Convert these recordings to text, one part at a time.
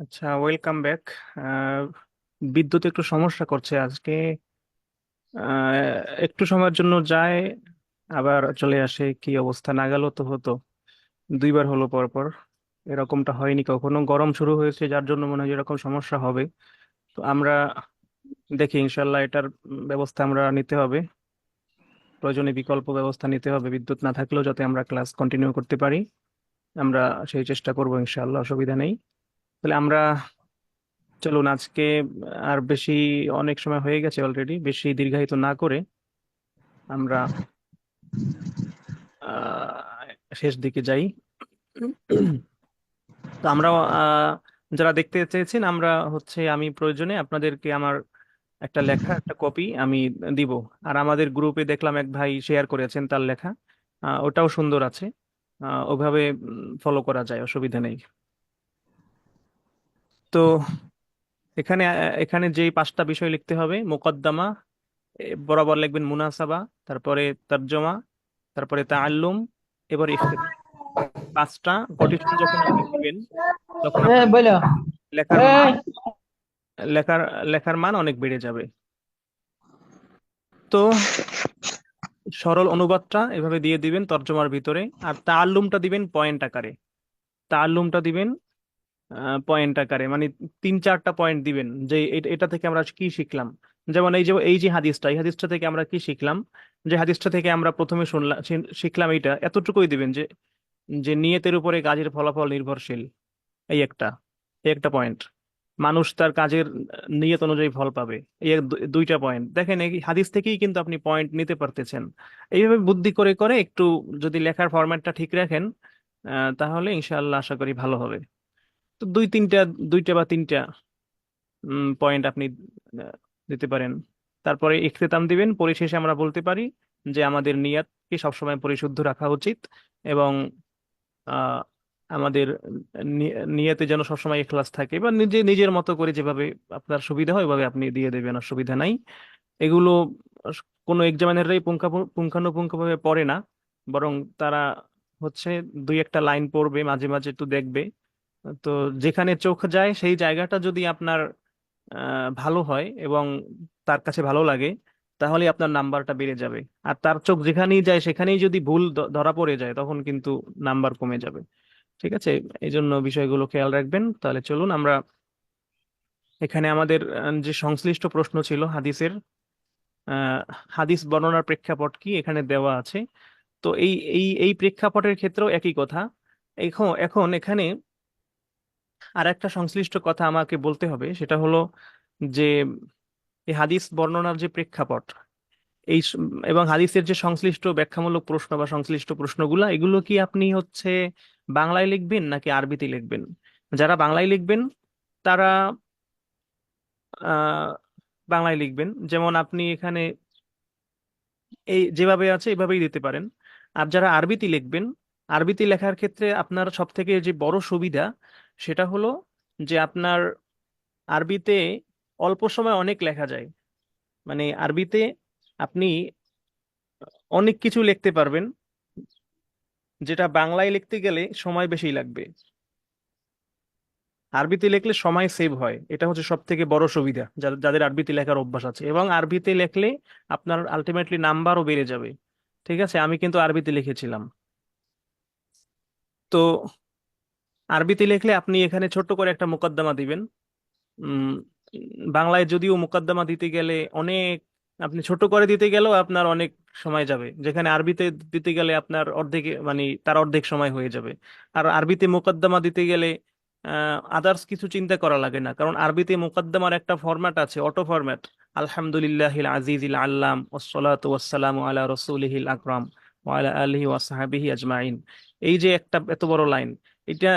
আচ্ছা, welcome back. বিদ্যুৎ একটু সমস্যা করছে আজকে। আহ, একটু সময়ের জন্য যায়, আবার চলে আসে। কি অবস্থা! নাগালও তো হতো, দুইবার হলো পর পর। এরকমটা হয়নি কখনো। গরম শুরু হয়েছে, যার জন্য মনে হয় এরকম সমস্যা হবে। তো আমরা দেখি, ইনশাল্লাহ এটার ব্যবস্থা আমরা নিতে হবে। প্রয়োজনে বিকল্প ব্যবস্থা নিতে হবে, বিদ্যুৎ না থাকলেও যাতে আমরা ক্লাস কন্টিনিউ করতে পারি। আমরা সেই চেষ্টা করবো, ইনশাল্লাহ, অসুবিধা নেই। তাহলে আমরা, চলুন আজকে আর বেশি, অনেক সময় হয়ে গেছে অলরেডি, বেশি দীর্ঘায়িত না করে আমরা শেষ দিকে যাই। তো আমরা, যারা দেখতে চেয়েছেন, আমরা হচ্ছে, আমি প্রয়োজনে আপনাদেরকে আমার একটা লেখা, একটা কপি আমি দিব। আর আমাদের গ্রুপে দেখলাম এক ভাই শেয়ার করেছেন তার লেখা, ওটাও সুন্দর আছে। ওভাবে ফলো করা যায়, অসুবিধা নেই। তো এখানে যেই পাঁচটা বিষয় লিখতে হবে: মোকদ্দমা, বরাবর লিখবেন মুনাসাবা, তারপরে তর্জমা, তারপরে তাআল্লুম, এবার ইখতিতাম। পাঁচটা কোটেশন যখন আপনি দিবেন, তখন আপনার বলো। লেখার মান, এই লেখার লেখার মান অনেক বেড়ে যাবে। তো সরল অনুবাদটা এভাবে দিয়ে দিবেন তর্জমার ভিতরে, আর তাআল্লুমটা দিবেন পয়েন্ট আকারে। তাআল্লুমটা দিবেন পয়েন্ট আকারে, মানে তিন চারটা পয়েন্ট দিবেন যে এটা থেকে আমরা কি শিখলাম। যেমন এই যে হাদিসটা, এই হাদিসটা থেকে আমরা কি শিখলাম। যে হাদিসটা থেকে আমরা প্রথমে শুনলাম, শিখলাম এইটা, এতটুকুই দিবেন যে যে নিয়তের উপরে কাজের ফলাফল নির্ভরশীল। এই একটা, এই একটা পয়েন্ট। মানুষ তার কাজের নিয়ত অনুযায়ী ফল পাবে। এই দুইটা পয়েন্ট দেখেন, এই হাদিস থেকেই কিন্তু আপনি পয়েন্ট নিতে পারতেছেন। এইভাবে বুদ্ধি করে করে একটু যদি লেখার ফরম্যাটটা ঠিক রাখেন, তাহলে ইনশাআল্লাহ আশা করি ভালো হবে। তো দুইটা বা তিনটা পয়েন্ট আপনি আহ, দিতে পারেন। তারপরে ইখতিতাম দিবেন। পরিশেষে আমরা বলতে পারি যে আমাদের নিয়তকে সবসময় পরিশুদ্ধ রাখা উচিত, এবং আহ, আমাদের নিয়তে যেন সবসময় ইখলাস থাকে, বা নিজে নিজের মতো করে যেভাবে আপনার সুবিধা হয় ওইভাবে আপনি দিয়ে দেবেন, অসুবিধা নাই। এগুলো কোনো এক্সামিনাররাই পুঙ্খানুপুঙ্খভাবে পড়ে না, বরং তারা হচ্ছে দুই একটা লাইন পড়বে, মাঝে মাঝে একটু দেখবে। তো যেখানে চোখ যায় সেই জায়গাটা যদি আপনার ভালো হয় এবং তার কাছে ভালো লাগে, তাহলে আপনার নাম্বারটা বেড়ে যাবে। আর তার চোখ যেখানেই যায় সেখানেই যদি ভুল ধরা পড়ে যায়, তখন কিন্তু নাম্বার কমে যাবে। ঠিক আছে? এই জন্য বিষয়গুলো খেয়াল রাখবেন। তাহলে চলুন আমরা, এখানে আমাদের যে সংশ্লিষ্ট প্রশ্ন ছিল হাদিসের, আহ, হাদিস বর্ণনার প্রেক্ষাপট কি এখানে দেওয়া আছে। তো এই প্রেক্ষাপটের ক্ষেত্রেও একই কথা। এখন এখন এখানে আর একটা সংশ্লিষ্ট কথা আমাকে বলতে হবে, সেটা হলো যে এই হাদিস বর্ণনার যে প্রেক্ষাপট, এবং হাদিসের যে সংশ্লিষ্ট ব্যাখ্যামূলক প্রশ্ন বা সংশ্লিষ্ট প্রশ্নগুলা, এগুলো কি আপনি হচ্ছে বাংলায় লিখবেন নাকি আরবিতে লিখবেন? যারা বাংলায় লিখবেন তারা আহ বাংলায় লিখবেন। যেমন আপনি এখানে এই যেভাবে আছে এভাবেই দিতে পারেন। আর যারা আরবিতে লিখবেন, আরবিতে লেখার ক্ষেত্রে আপনার সব থেকে যে বড় সুবিধা, সেটা হলো যে আপনার আরবিতে অল্প সময় অনেক লেখা যায়। মানে আরবিতে আপনি অনেক কিছু লিখতে পারবেন, যেটা বাংলায় লিখতে গেলে সময় বেশি লাগবে। আরবিতে লিখলে সময় সেভ হয়, এটা হচ্ছে সব থেকে বড় সুবিধা যাদের আরবিতে লেখার অভ্যাস আছে। এবং আরবিতে লিখলে আপনার আলটিমেটলি নাম্বারও বেড়ে যাবে। ঠিক আছে? আমি কিন্তু আরবিতে লিখেছিলাম। তো আরবিতে লিখলে আপনি এখানে ছোট্ট করে একটা মোকদ্দমা দিবেন। উম, বাংলায় যদিও মোকদ্দমা দিতে গেলে অনেক, আপনি ছোট করে দিতে গেলেও আপনার অনেক সময় যাবে, যেখানে আরবিতে দিতে গেলে আপনার অর্ধেক, মানে তার অর্ধেক সময় হয়ে যাবে। আর আরবিতে মোকদ্দমা দিতে গেলে আদার্স কিছু চিন্তা করা লাগে না, কারণ আরবিতে মোকদ্দমার একটা ফরম্যাট আছে, অটো ফরম্যাট। আলহামদুলিল্লাহিল আজিজিল আল্লাম ওয়াসসালাতু ওয়াসসালামু আলা রাসূলিহিল আকরাম ওয়া আলা আলিহি ওয়া সাহবিহি আজমাইন। এই যে একটা এত বড় লাইন, এটা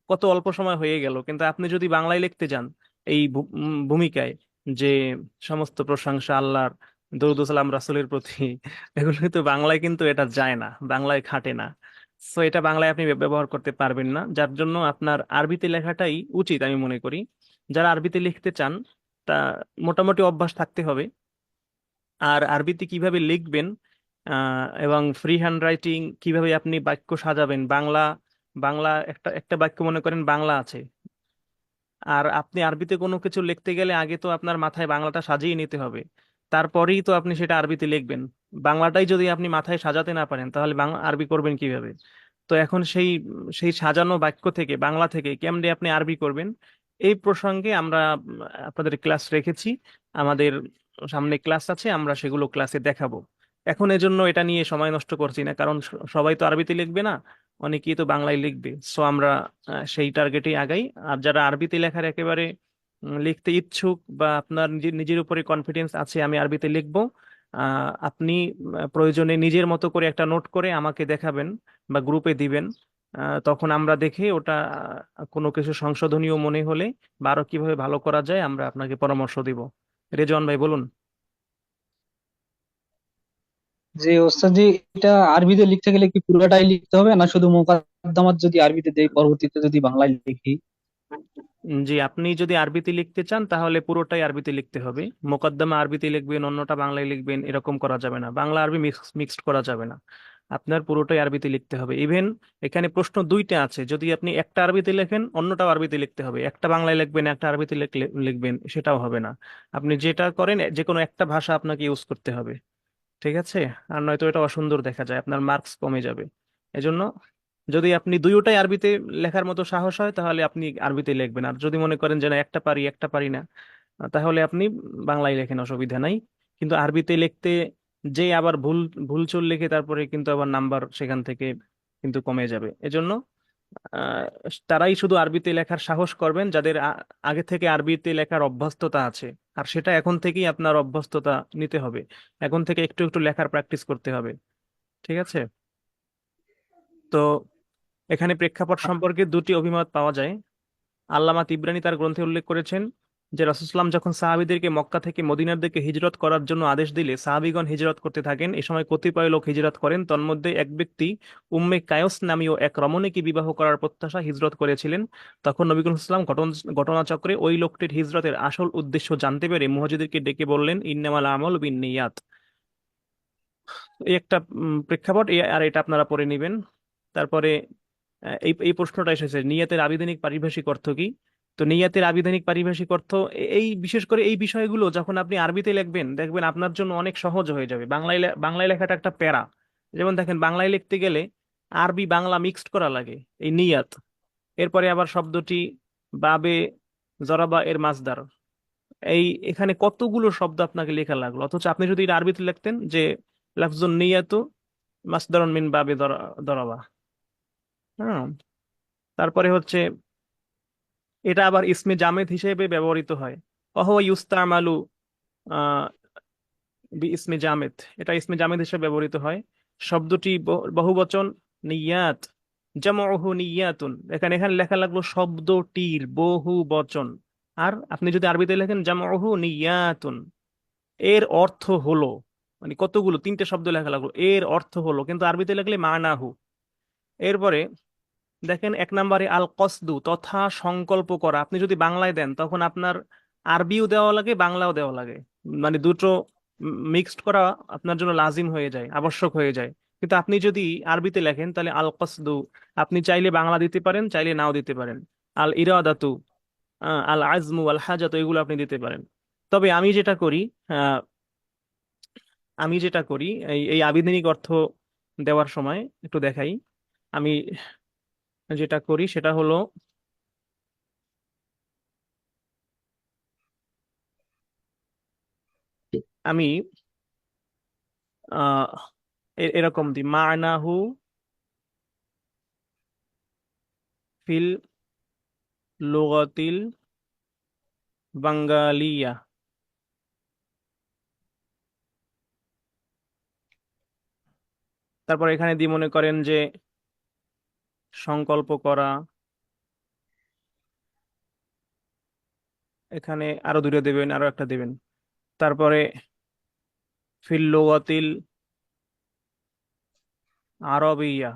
কত অল্প সময় হয়ে গেল। কিন্তু আপনি যদি বাংলায় লিখতে যান এই ভূমিকায়, যে সমস্ত প্রশংসা আল্লাহর, দরুদ ও সালাম রাসূলের প্রতি, এগুলো কিন্তু বাংলায়, কিন্তু এটা যায় না, বাংলায় খাটে না। সো এটা বাংলায় আপনি ব্যবহার করতে পারবেন না, যার জন্য আপনার আরবিতে লেখাটাই উচিত আমি মনে করি। যারা আরবিতে লিখতে চান, তা মোটামুটি অভ্যাস থাকতে হবে। আর আরবিতে কিভাবে লিখবেন, এবং ফ্রি হ্যান্ড রাইটিং কিভাবে আপনি বাক্য সাজাবেন, বাংলা বাংলা একটা একটা বাক্য মনে করেন বাংলা আছে, আর আপনি আরবিতে কোনো কিছু লিখতে গেলে আগে তো আপনার মাথায় বাংলাটা সাজিয়ে নিতে হবে, তারপরেই তো আপনি সেটা আরবিতে লিখবেন। বাংলাটাই যদি আপনি মাথায় সাজাতে না পারেন তাহলে বাংলা আরবি করবেন কিভাবে? তো এখন সেই সাজানো বাক্য থেকে, বাংলা থেকে কেমনে আপনি আরবি করবেন, এই প্রসঙ্গে আমরা আপনাদের ক্লাস রেখেছি। আমাদের সামনে ক্লাস আছে, আমরা সেগুলো ক্লাসে দেখাবো। এখন এজন্য এটা নিয়ে সময় নষ্ট করছি না, কারণ সবাই তো আরবিতে লিখবে না, অনেকেই তো বাংলায় লিখবে। সো আমরা সেই টার্গেটেই আগাই। আর যারা আরবিতে লেখার একেবারে লিখতে ইচ্ছুক, বা আপনার নিজের নিজের উপরে কনফিডেন্স আছে আমি আরবিতে লিখবো, আপনি প্রয়োজনে নিজের মতো করে একটা নোট করে আমাকে দেখাবেন বা গ্রুপে দিবেন। তখন আমরা দেখে ওটা কোনো কিছু সংশোধনীয় মনে হলে বা আরো কিভাবে ভালো করা যায় আমরা আপনাকে পরামর্শ দিব। রেজওয়ান ভাই বলুন। যে ওস্তাদ জি, এটা আরবিতে লিখতে গেলে কি পুরোটাই লিখতে হবে, না শুধু মোকদ্দমাত যদি আরবিতে দেই পরবর্তীতে যদি বাংলায় লিখি? জি, আপনি যদি আরবিতে লিখতে চান তাহলে পুরোটাই আরবিতে লিখতে হবে। মোকদ্দমা আরবিতে লিখবেন, অন্যটা বাংলায় লিখবেন, এরকম করা যাবে না। বাংলা আরবি মিক্সড করা যাবে না। আপনার পুরোটাই আরবিতে লিখতে হবে। ইভেন এখানে প্রশ্ন দুইটা আছে, যদি আপনি একটা আরবিতে লেখেন অন্যটাও আরবিতে লিখতে হবে। একটা বাংলায় লিখবেন, একটা আরবিতে লিখবেন, সেটাও হবে না। আপনি যেটা করেন যে কোনো একটা ভাষা আপনাকে ইউজ করতে হবে। ঠিক আছে? আর নয়তো এটা অসুন্দর দেখা যায়, আপনার মার্কস কমে যাবে। এজন্য যদি আপনি দুইটাই আরবিতে লেখার মতো সাহস হয় তাহলে আপনি আরবিতে লিখবেন। আর যদি মনে করেন যে না, একটা পারি একটা পারি না, তাহলে আপনি বাংলায় লেখেন, অসুবিধা নাই। কিন্তু আরবিতে লিখতে যে আবার ভুল ভুলচুল লিখে তারপরে কিন্তু আবার নাম্বার সেখান থেকে কিন্তু কমে যাবে। এজন্য আহ, তারাই শুধু আরবিতে লেখার সাহস করবেন যাদের আগে থেকে আরবিতে লেখার অভ্যস্ততা আছে। আর সেটা এখন থেকেই আপনার অভ্যস্ততা নিতে হবে, এখন থেকে একটু একটু লেখার প্র্যাকটিস করতে হবে। ঠিক আছে? তো এখানে প্রেক্ষাপট সম্পর্কে দুটি অভিমত পাওয়া যায়। আল্লামা তিবরানী তার গ্রন্থে উল্লেখ করেছেন যে রাসূলুল্লাহ যখন সাহাবীদেরকে মক্কা থেকে মদিনার দিকে হিজরত করার জন্য আদেশ দিলে সাহাবীগণ হিজরত করতে থাকেন। এ সময় কতিপয় লোক হিজরত করেন, তন্মধ্যে এক ব্যক্তি উম্মে কায়স নামীয় এক রমণীকে বিবাহ করার প্রত্যাশা হিজরত করেছিলেন। তখন নবী করিম সাল্লাল্লাহু আলাইহি ওয়াসাল্লাম ঘটনাচক্রে ওই লোকটির হিজরতের আসল উদ্দেশ্য জানতে পেরে মুহাজিরদেরকে ডেকে বললেন, ইন্নামাল আমালু বিন্নিয়াত। এই একটা প্রেক্ষাপট, আর এটা আপনারা পড়ে নেবেন। তারপরে এই এই প্রশ্নটা এসেছে, নিয়াতের আবিধানিক পারিভাষিক অর্থ কি? তো নিয়াতের আবিধানিক পারিভাষিক অর্থ, এই বিশেষ করে এই বিষয়গুলো যখন আপনি আরবিতে লিখবেন দেখবেন আপনার জন্য অনেক সহজ হয়ে যাবে। বাংলায় লেখাটা একটা প্যারা। যেমন দেখেন, বাংলায় লিখতে গেলে আরবি বাংলা মিক্সড করা লাগে, এই নিয়াত। এরপরে আবার শব্দটি বাবে জরাবা এর মাসদার, এই এখানে কতগুলো শব্দ আপনাকে লেখা লাগলো। অথচ আপনি যদি এটা আরবিতে লিখতেন যে লাফজুন নিয়াতু মাসদারুন মিন বাবে দরাবা। হ্যাঁ। তারপরে হচ্ছে এটা আবার ইসমে জামেদ হিসেবে ব্যবহৃত হয়। অহ ইউস্তামালু আহ বি ইসমে জামেদ, এটা ইসমে জামেদ হিসেবে ব্যবহৃত হয়। শব্দটি বহুবচন নিয়াত, জামউহু নিয়াতুন। এখানে এখানে লেখা লাগলো শব্দটির বহু বচন। আর আপনি যদি আরবিতে লেখেন জামউহু নিয়াতুন, এর অর্থ হলো, মানে কতগুলো, তিনটে শব্দ লেখা লাগলো, এর অর্থ হলো, কিন্তু আরবিতে লিখলে মানাহু। এরপরে দেখেন, এক নম্বরে আল কসদু, তথা সংকল্প করা। আপনি যদি বাংলায় দেন তখন আপনার আরবিও দেওয়া লাগে, বাংলাও দেওয়া লাগে, মানে দুটো মিক্সড করা আপনার জন্য লাজিম হয়ে যায়, আবশ্যক হয়ে যায়। কিন্তু আপনি যদি আরবিতে লেখেন তাহলে আল কসদু, আপনি চাইলে বাংলা দিতে পারেন, চাইলে নাও দিতে পারেন। আল ইরাদাতু, আল আজমু, আল হাজাতু, এগুলো আপনি দিতে পারেন। তবে আমি যেটা করি, আহ, আমি যেটা করি এই এই আবিধানিক অর্থ দেওয়ার সময় একটু দেখাই। আমি যেটা করি সেটা হলো, আমি আহ এরকম দিই, মানাহু ফিল লুগাতিল বাঙ্গালিয়া। তারপর এখানে দিয়ে মনে করেন যে সংকল্প করা, এখানে আরো দুটো দেবেন, আরো একটা দেবেন। তারপরে ফিল লুগাতিল আরবিয়া,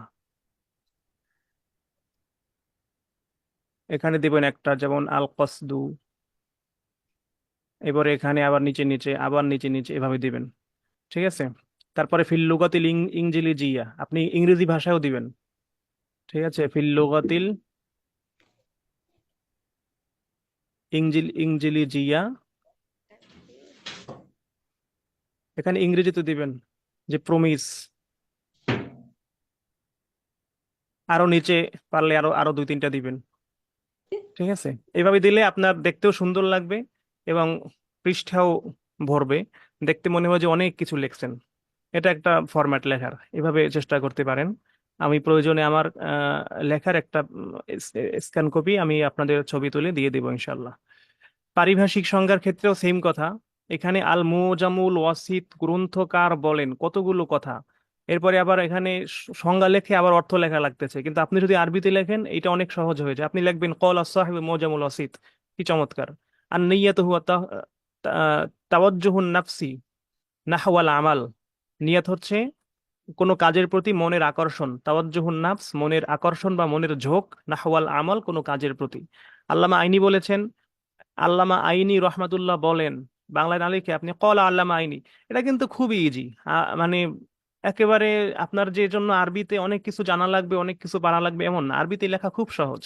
এখানে দিবেন একটা, যেমন আল কসদু। এবারে এখানে আবার নিচে নিচে, আবার নিচে নিচে, এভাবে দিবেন। ঠিক আছে? তারপরে ফিল লুগাতিল ইংজিলিজিয়া, আপনি ইংরেজি ভাষায়ও দিবেন। ঠিক আছে? ফিল লুগাতিল ইংজিলি জিয়া, এখানে ইংরেজিতে দিবেন যে প্রমিস। আরো নিচে পারলে আরো আরো দুই তিনটা দিবেন। ঠিক আছে, এভাবে দিলে আপনার দেখতেও সুন্দর লাগবে এবং পৃষ্ঠাও ভরবে, দেখতে মনে হয় যে অনেক কিছু লিখছেন। এটা একটা ফরম্যাট লেখার, এভাবে চেষ্টা করতে পারেন। আমি প্রয়োজনে আমার লেখার একটা স্ক্যান কপি আমি আপনাদের ছবি তুলে দিয়ে দেবো ইনশাল্লাহ। পারিভাষিক সংজ্ঞার ক্ষেত্রেও সেম কথা। এখানে আল মুজামুল ওয়াসিত গ্রন্থকার বলেন কতগুলো কথা, এরপরে আবার এখানে সংজ্ঞা লেখে আবার অর্থ লেখা লাগতেছে। কিন্তু আপনি যদি আরবিতে লেখেন এটা অনেক সহজ হয়ে যায়। আপনি লিখবেন কল সাহেব মুজামুল ওয়াসিত, কি চমৎকার। আর নিয়ত হুয়া তাওয়াজ্জুহুন নাফসি নাহওয়াল আমাল। নিয়ত হচ্ছে কোনো কাজের প্রতি মনের আকর্ষণ, তাওয়াজ্জুহুন নাফস মনের আকর্ষণ বা মনের ঝোঁক, নাহওয়াল আমাল কোনো কাজের প্রতি। আল্লামা আইনি বলেছেন, আল্লামা আইনি রহমাতুল্লাহ বলেন, বাংলায় না লিখে আপনি কলা আল্লামা আইনি। এটা কিন্তু খুবই ইজি, মানে একেবারে আপনার যে জন্য আরবিতে অনেক কিছু জানা লাগবে, অনেক কিছু পারা লাগবে এমন না, আরবিতে লেখা খুব সহজ।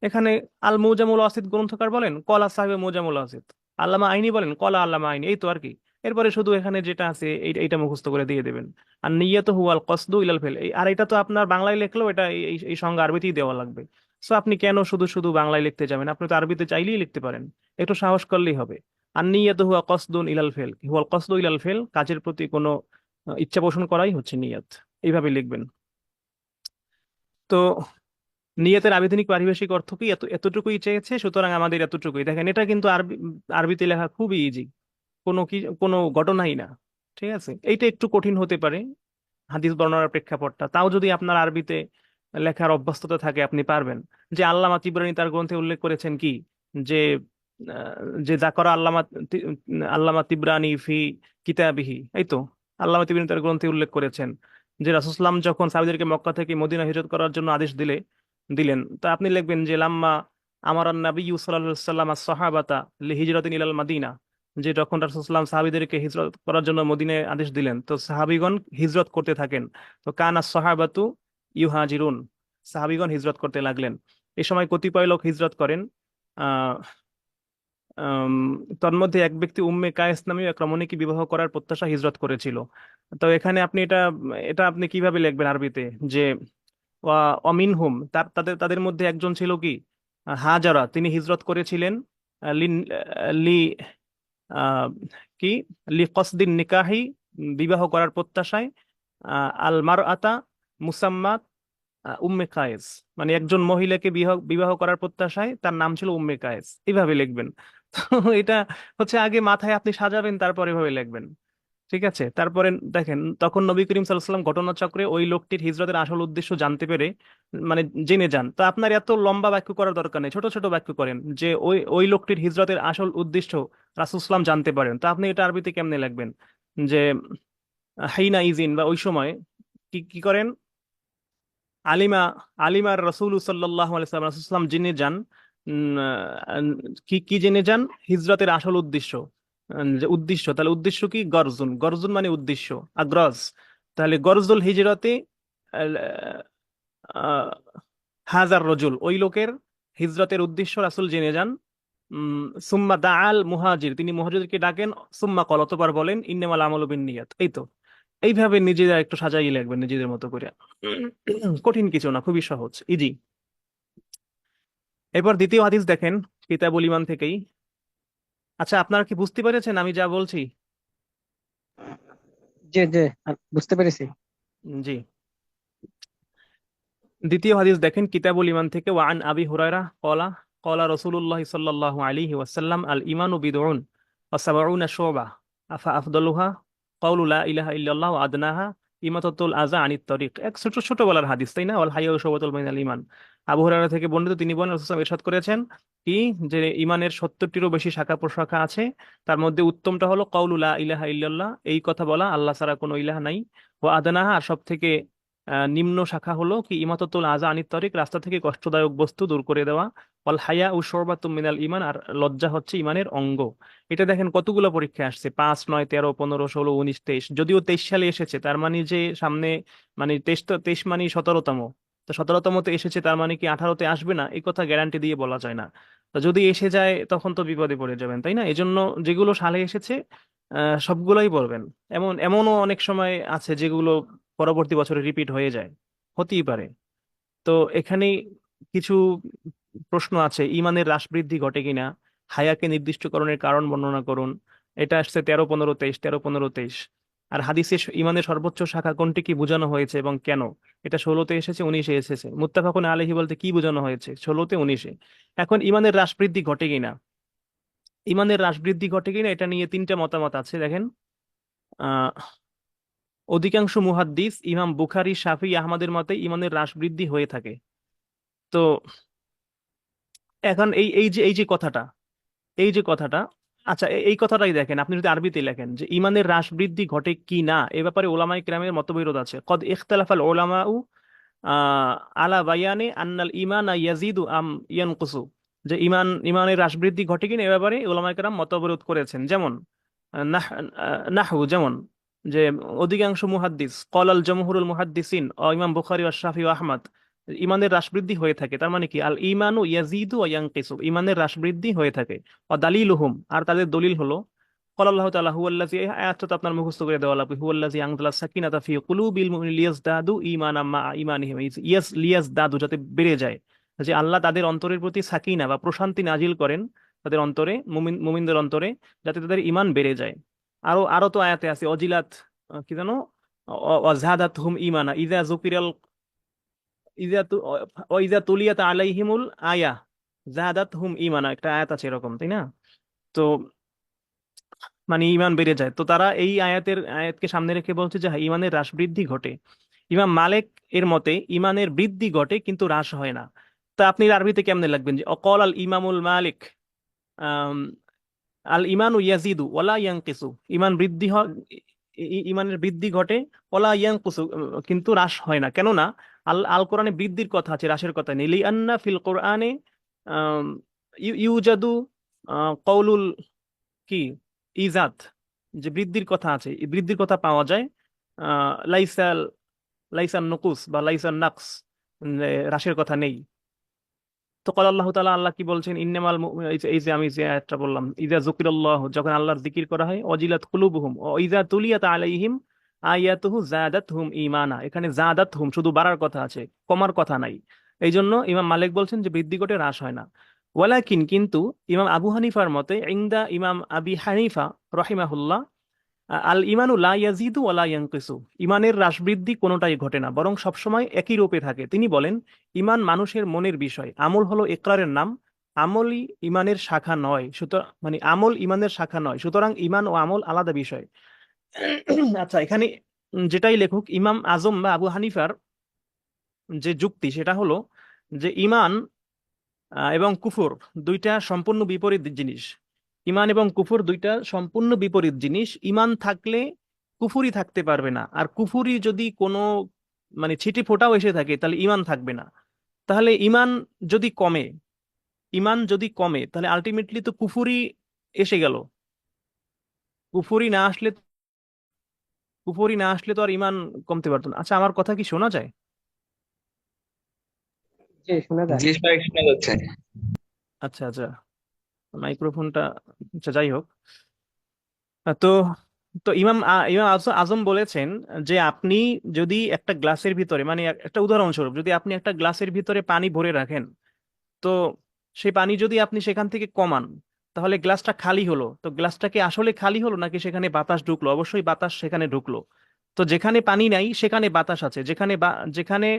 এখানে আল মুজামুল ওয়াসিদ গ্রন্থকার বলেন কলা সাহেব মুজামুল ওয়াসিদ, আল্লামা আইনি বলেন কলা আল্লামা আইনি, এই তো আর কি। এরপরে শুধু এখানে যেটা আছে এইটা মুখস্থ করে দিয়ে দেবেন। আর নিয়ত হুয়াল কসদু ইলাল ফেল, আর এটা তো আপনার বাংলায় লিখলেও এটা এই সংজ্ঞা আরবিতেই দেওয়া লাগবে। সো আপনি কেন শুধু শুধু বাংলায় লিখতে যাবেন, আপনি তো আরবিতে চাইলেই লিখতে পারেন, একটু সাহস করলেই হবে। আর নিয়ত হুয়া কসদুন ইলাল ফেল, হুয়াল কসদু ইলাল ফেল, কাজের প্রতি কোনো ইচ্ছা পোষণ করাই হচ্ছে নিয়ত। এইভাবে লিখবেন। তো নিয়তের আবিধানিক পারিভাষিক অর্থ কি এতটুকুই চেয়েছে, সুতরাং আমাদের এতটুকুই। দেখেন এটা কিন্তু আরবিতে লেখা খুবই ইজি, কোনো ঘটনাই না। ঠিক আছে, এইটা একটু কঠিন হতে পারে হাদিস বর্ণনার প্রেক্ষাপটটা, তাও যদি আপনার আরবিতে লেখার অভ্যস্ততা থাকে আপনি পারবেন। যে আল্লামা তিবরানী তার গ্রন্থে উল্লেখ করেছেন কি, যে যে যা করা আল্লামা তিবরানী ফি কিতাবিহি, এই তো আল্লামা তিবরানী তার গ্রন্থে উল্লেখ করেছেন যে রাসূলুল্লাহ যখন সাহাবীদেরকে মক্কা থেকে মদিনা হিজরত করার জন্য আদেশ দিলেন, তা আপনি লিখবেন যে লাম্মা আমার নবী সাল্লাল্লাহু আলাইহি ওয়াসাল্লাম সাহাবাতা লিহিজরাতিন ইলাল মাদিনা, যে যখন রাসূলুল্লাহ সাহাবীদেরকে হিজরত করার জন্য মদিনায় আদেশ দিলেন, তো সাহাবীগণ হিজরত করতে থাকেন। তো কানা সাহাবাতু ইউহাজিরুন, সাহাবীগণ হিজরত করতে লাগলেন। এই সময় কতিপয় লোক হিজরত করেন। আহ আম, তন্মধ্যে এক ব্যক্তি উম্মে কায়েস নামীয় এক রমণীকে বিবাহ করার প্রত্যাশা হিজরত করেছিল। তো এখানে আপনি এটা এটা আপনি কিভাবে লিখবেন আরবিতে, যে অমিনহুম, তাদের তাদের মধ্যে একজন ছিল কি হাজারা, তিনি হিজরত করেছিলেন লি লি আহ, কি লি কসদিন নিকাহি, বিবাহ করার প্রত্যাশায়। আল মার আতা মুসাম্মাত উম্মে কায়েস, মানে একজন মহিলাকে বিবাহ বিবাহ করার প্রত্যাশায় তার নাম ছিল উম্মে কায়েস, এইভাবে লিখবেন। তো এটা হচ্ছে আগে মাথায় আপনি সাজাবেন, তারপরে এভাবে লিখবেন। ঠিক আছে, তারপরে দেখেন তখন নবী করিম সাল্লাল্লাহু আলাইহি ওয়াসাল্লাম ঘটনাচক্রে ওই লোকটির হিজরতের আসল উদ্দেশ্য জানতে পেরে, মানে জেনে যান। তো আপনার এত লম্বা বাক্য করার দরকার নেই, ছোট ছোট বাক্য করেন যে ওই ওই লোকটির হিজরতের আসল উদ্দেশ্য রাসূল সাল্লাল্লাহু আলাইহি ওয়াসাল্লাম জানতে পারেন। তো আপনি এটা আরবিতে কেমনে লিখবেন, যে হাইনা ইজিন, বা ওই সময় কি কি করেন, আলিমা আলিমার রসুল সাল্লাল্লাহু আলাইহি ওয়াসাল্লাম, রাসূল সাল্লাল্লাহু আলাইহি ওয়াসাল্লাম জেনে যান। কি কি জেনে যান, হিজরতের আসল উদ্দেশ্য। যে উদ্দেশ্য, তাহলে উদ্দেশ্য কি, গরজুন, গরজুন মানে উদ্দেশ্য, আগ্রজ। তাহলে গরজুল হিজরতে আহ, হাজার রজুল, ওই লোকের হিজরতের উদ্দেশ্য রাসূল জেনে যান। সুম্মা দাআল মুহাজির, তিনি মুহাজিরকে ডাকেন। সুম্মা কল, অতঃপর বলেন ইন্নামাল আমালু বিন্নিয়াত, এই তো। এইভাবে নিজেরা একটু সাজাই লিখবেন নিজেদের মতো করে। কঠিন কিছু না, খুবই সহজ, ইজি। এরপর দ্বিতীয় হাদিস দেখেন কিতাবুল ঈমান থেকেই। আচ্ছা, আপনারা কি বুঝতে পেরেছেন আমি যা বলছি? জি জি, বুঝতে পেরেছি। জি। দ্বিতীয় হাদিস দেখেন কিতাবুল ঈমান থেকে, ওয়ান আবি হুরায়রা ক্বালা ক্বালা রাসূলুল্লাহ সাল্লাল্লাহু আলাইহি ওয়াসাল্লাম আল ঈমানু বিদউন ওয়া সাবউনা শুবা আফা আফদালুহা ক্বাউলু লা ইলাহা ইল্লাল্লাহ ওয়া আদনাহা ইমাতাতুল আযা আনিত তরিক। এক ছোট ছোট বলার হাদিস, তাই না? ওয়াল হাইয়্যু শুবাতুল মিনাল ঈমান। আবু হুরায়রা থেকে বর্ণিত, তিনি বলেন রাসূল সাল্লাল্লাহু আলাইহি ওয়াসাল্লাম ইরশাদ করেছেন কি, যে ঈমানের ৭০টিরও বেশি শাখা প্রশাখা আছে, তার মধ্যে উত্তমটা হলো ক্বাউলু লা ইলাহা ইল্লাল্লাহ, এই কথা বলা আল্লাহ ছাড়া কোনো ইলাহ নাই। ওয়া আদনাহা, আর সব থেকে নিম্ন শাখা হলো কি, ইমাতাতুল আযা আনিত তরিক, রাস্তা থেকে কষ্টদায়ক বস্তু দূর করে দেওয়া। ওয়াল হায়া ও শুরবাতুম মিনাল ঈমান, আর লজ্জা হচ্ছে ইমানের অঙ্গ। এটা দেখেন কতগুলো পরীক্ষা আসছে, ৫, ৯, ১৩, ১৫, ১৬, ১৯, ২৩, যদিও ২৩ সালে এসেছে, তার মানে যে সামনে, মানে ২৩, তো ২৩ মানে ১৭তম, তো ১৭তমতে এসেছে, তার মানে কি ১৮তে আসবে না, এই কথা গ্যারান্টি দিয়ে বলা যায় না। তো যদি এসে যায় তখন তো বিপদে পড়ে যাবেন, তাই না? এজন্য যেগুলো সালে এসেছে সবগুলোই বলবেন। এমনও অনেক সময় আছে যেগুলো পরবর্তী বছরে রিপিট হয়ে যায়, হতেই পারে। তো এখানে কিছু প্রশ্ন আছে: ইমানের হ্রাস বৃদ্ধি ঘটে কিনা, হায়াকে নির্দিষ্টকরণের কারণ বর্ণনা করুন। এটা আসছে 13-15-23, 13-15-23। আর হাদিসে ইমানের সর্বোচ্চ শাখা কোনটি, কি বোঝানো হয়েছে এবং কেন? এটা 16-তে এসেছে, 19-এ এসেছে। মুত্তাফাকুন আলাইহি বলতে কি বোঝানো হয়েছে 16-তে, 19-এ। এখন ইমানের হ্রাস বৃদ্ধি ঘটে কিনা, ইমানের হ্রাস বৃদ্ধি ঘটে কিনা এটা নিয়ে তিনটা মতামত আছে, দেখেন। আহ অধিকাংশ মুহাদ্দিস ইমাম বুখারী, শাফি, আহমদের মতে ইমানের হ্রাস বৃদ্ধি হয়ে থাকে। তো এখন এই যে কথাটা, এই যে কথাটা, আচ্ছা এই কথাটাই দেখেন, আপনি যদি আরবিতে লেখেন যে ইমানের হ্রাস বৃদ্ধি ঘটে কি না, এ ব্যাপারে ওলামায়ে কেরামের মতবিরোধ আছে। কদ ইখতালাফাল উলামাউ আহ আলা বায়ানে আন্নাল ঈমান ইয়াজিদু আম ইয়ানকুসু, যে ইমানের হ্রাস বৃদ্ধি ঘটে কিনা এ ব্যাপারে ওলামায়ে কেরাম মতবিরোধ করেছেন। যেমন নাহু, যেমন যে অধিকাংশ মুহাদ্দিস, কলাল জমহুরুল মুহাদ্দিসিন ও ইমাম বুখারী ও শাফি ও আহমদ, ইমানের হ্রাস বৃদ্ধি হয়ে থাকে। তার মানে কি, আল ইমানু ইয়াজিদু ওয়া ইয়ানকিসু, ইমানের হ্রাস বৃদ্ধি হয়ে থাকে। ও দালিলুহুম, আর তাদের দলিল হলো ক্বালা আল্লাহু তাআলা হুয়াল্লাযী, এই আয়াতটা তো আপনার মুখস্থ করে দেওয়া লাগবে, হুয়াল্লাযী আনজালা সাকিনাতা ফি কুলুবিল মুমিনিনা লিয়াজদাদু ঈমানাম মা ঈমানিহিম, লিয়াজদাদু, যাতে বেড়ে যায়। যে আল্লাহ তাদের অন্তরের প্রতি সাকিনা বা প্রশান্তি নাজিল করেন তাদের অন্তরে, মুমিনদের অন্তরে, যাতে তাদের ঈমান বেড়ে যায়। আরো আরো তো আয়াতে আছে অজিলাত, কি জানো, ওয়াজাদাতহুম ঈমানা ইযা যুকিরাল, ইযা তু ইযা তুলিয়াত আলাইহিমুল আয়া জাদাতহুম ঈমানা, একটা আয়াত আছে এরকম, তাই না? তো মানে ইমান বেড়ে যায়। তো তারা এই আয়াতকে সামনে রেখে বলছে যে হ্যাঁ, ইমানের হ্রাস বৃদ্ধি ঘটে। ইমাম মালিক এর মতে ইমানের বৃদ্ধি ঘটে কিন্তু হ্রাস হয় না। তা আপনি আরবিতে কেমনে লাগবেন যে অকল আল ইমামুল মালিক, আম, আল ইমানু ইয়াজিদু ওয়ালা ইয়ানকিসু, ইমান বৃদ্ধি হয়, ইমানের বৃদ্ধি ঘটে, ওয়ালা ইয়ানকুসু, কিন্তু হ্রাস হয় না। কেননা আল আল কোরআনে বৃদ্ধির কথা আছে, হ্রাসের কথা নেই। লিআন্না ফিল কোরআনে আম, ইউজাদু কওলুল কি ইজাত, যে বৃদ্ধির কথা আছে, এই বৃদ্ধির কথা পাওয়া যায়। লাইসাল লাইসান নকুস বা লাইসান নাকস, হ্রাসের কথা নেই। তো ক্বালা আল্লাহ তাআলা, আল্লাহ কি বলছেন, ইন্নামাল এই যে আমি যে আয়াতটা বললাম, ইযা যুকিরাল্লাহ, যখন আল্লাহর জিকির করা হয়, ওয়াজিলাত কুলুবুহুম ও ইযা তুলিয়াত আলাইহিম আয়াতুহু জাদাতহুম ঈমানা, এখানে জাদাতহুম শুধু বাড়ার কথা আছে, কমার কথা নাই। এই জন্য ইমাম মালিক বলছেন যে বৃদ্ধি ঘটে, হ্রাস হয় না। ওয়ালাকিন, কিন্তু ইমাম আবু হানিফার মতে, ইনদা ইমাম আবি হানিফা রহিমাহুল্লাহ, আল ইমানু লা ইয়াজিদু ওয়া লা ইয়ানকিসু, ইমানের হ্রাস বৃদ্ধি কোনোটাই ঘটে না, বরং সবসময় একই রূপে থাকে। তিনি বলেন, ইমান মানুষের মনের বিষয়, আমল হলো ইকরারের নাম, আমলই ইমানের শাখা নয়। সুতরাং মানে আমল ইমানের শাখা নয়, সুতরাং ইমান ও আমল আলাদা বিষয়। আচ্ছা, এখানে যেটাই লেখুক, ইমাম আজম বা আবু হানিফার যে যুক্তি সেটা হলো যে ইমান এবং কুফর দুইটা সম্পূর্ণ বিপরীত জিনিস। ইমান এবং কুফর দুইটা সম্পূর্ণ বিপরীত জিনিস। ইমান থাকলে কুফুরি থাকতে পারবে না, আর কুফুরি যদি কোনো মানে ছিটে ফোঁটাও এসে থাকে তাহলে ইমান থাকবে না। তাহলে যদি কমে ইমান যদি কমে তাহলে আলটিমেটলি তো কুফুরি এসে গেল। কুফুরি না আসলে কুফুরি না আসলে তো আর ইমান কমতে পারতো না। আচ্ছা, আমার কথা কি শোনা যায়? যে শোনা যায়। জি ভাই, শোনা যাচ্ছে। আচ্ছা আচ্ছা, মাইক্রোফোনটা, আচ্ছা যাই হোক। তো তো ইমাম আজম বলেছেন যে আপনি যদি একটা গ্লাসের ভিতরে, মানে একটা উদাহরণস্বরূপ, যদি আপনি একটা গ্লাসের ভিতরে পানি ভরে রাখেন, তো সেই পানি যদি আপনি সেখান থেকে কমান, তাহলে গ্লাসটা খালি হলো। তো গ্লাসটা কি আসলে খালি হলো নাকি সেখানে বাতাস ঢুকলো? অবশ্যই বাতাস সেখানে ঢুকলো। তো যেখানে পানি নাই সেখানে বাতাস আছে, যেখানে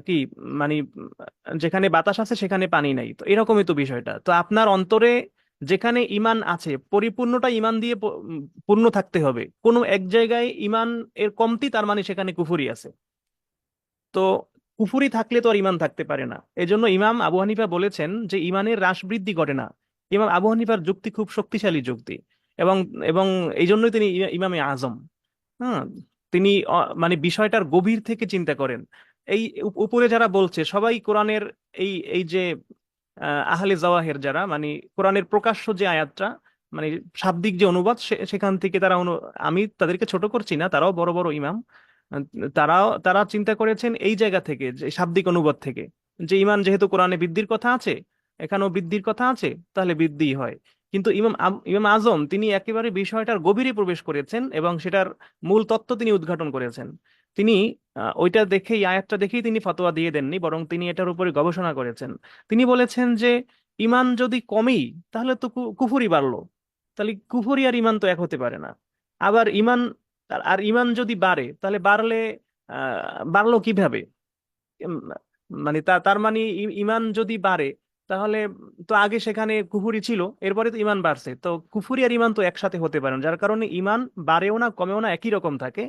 কি মানে যেখানে বাতাস আছে সেখানে পানি নাই। তো এরকমই তো বিষয়টা। তো আপনার অন্তরে যেখানে ইমান আছে, পরিপূর্ণটা ইমান দিয়ে পূর্ণ থাকতে হবে। কোনো এক জায়গায় ইমান এর কমতি, তার মানে সেখানে কুফুরি আছে। তো কুফুরি থাকলে তো আর ইমান থাকতে পারে না। এজন্য ইমাম আবু হানিফা বলেছেন যে ইমানের হ্রাস বৃদ্ধি ঘটে না। ইমাম আবু হানিফার যুক্তি খুব শক্তিশালী যুক্তি, এবং এবং এই জন্যই তিনি ইমামে আজম। হ্যাঁ, তিনি মানে বিষয়টার গভীর থেকে চিন্তা করেন। এই উপরে যারা বলছে সবাই কোরআনের এই এই যে আহলে জাওয়াহের যারা, মানে কোরআনের প্রকাশ্য যে আয়াতটা, মানে শাব্দিক যে অনুবাদ, সেখান থেকে তারা আমি তাদেরকে ছোট করছি না, তারাও বড় বড় ইমাম। আহ, তারা চিন্তা করেছেন এই জায়গা থেকে, যে শাব্দিক অনুবাদ থেকে, যে ইমান যেহেতু কোরআনে বৃদ্ধির কথা আছে, এখানেও বৃদ্ধির কথা আছে, তাহলে বৃদ্ধিই হয়। কিন্তু ইমাম আজম তিনি একেবারে বিষয়টার গভীরে প্রবেশ করেছেন এবং সেটার মূল তত্ত্ব তিনি উদ্ঘাটন করেছেন। তিনি ওইটা দেখেই, আয়াতটা দেখেই তিনি ফতোয়া দিয়ে দেননি, বরং তিনি এটার উপরে গবেষণা করেছেন। তিনি বলেছেন যে ইমান যদি কমেই, তাহলে তো কুফুরি বাড়লো, তাহলে কুফুরি আর ইমান তো এক হতে পারে না। আবার ইমান আর আর ইমান যদি বাড়ে, তাহলে বাড়লো কিভাবে? উম, মানে তার মানে ইমান যদি বাড়ে, তাহলে তো আগে সেখানে কুফুরি ছিল, এরপরে তো ইমান বাড়ছে, তো কুফুরি আর ইমান তো একসাথে হতে পারে না, যার কারণে ইমান বাড়েও না কমেও না, একই রকম থাকে।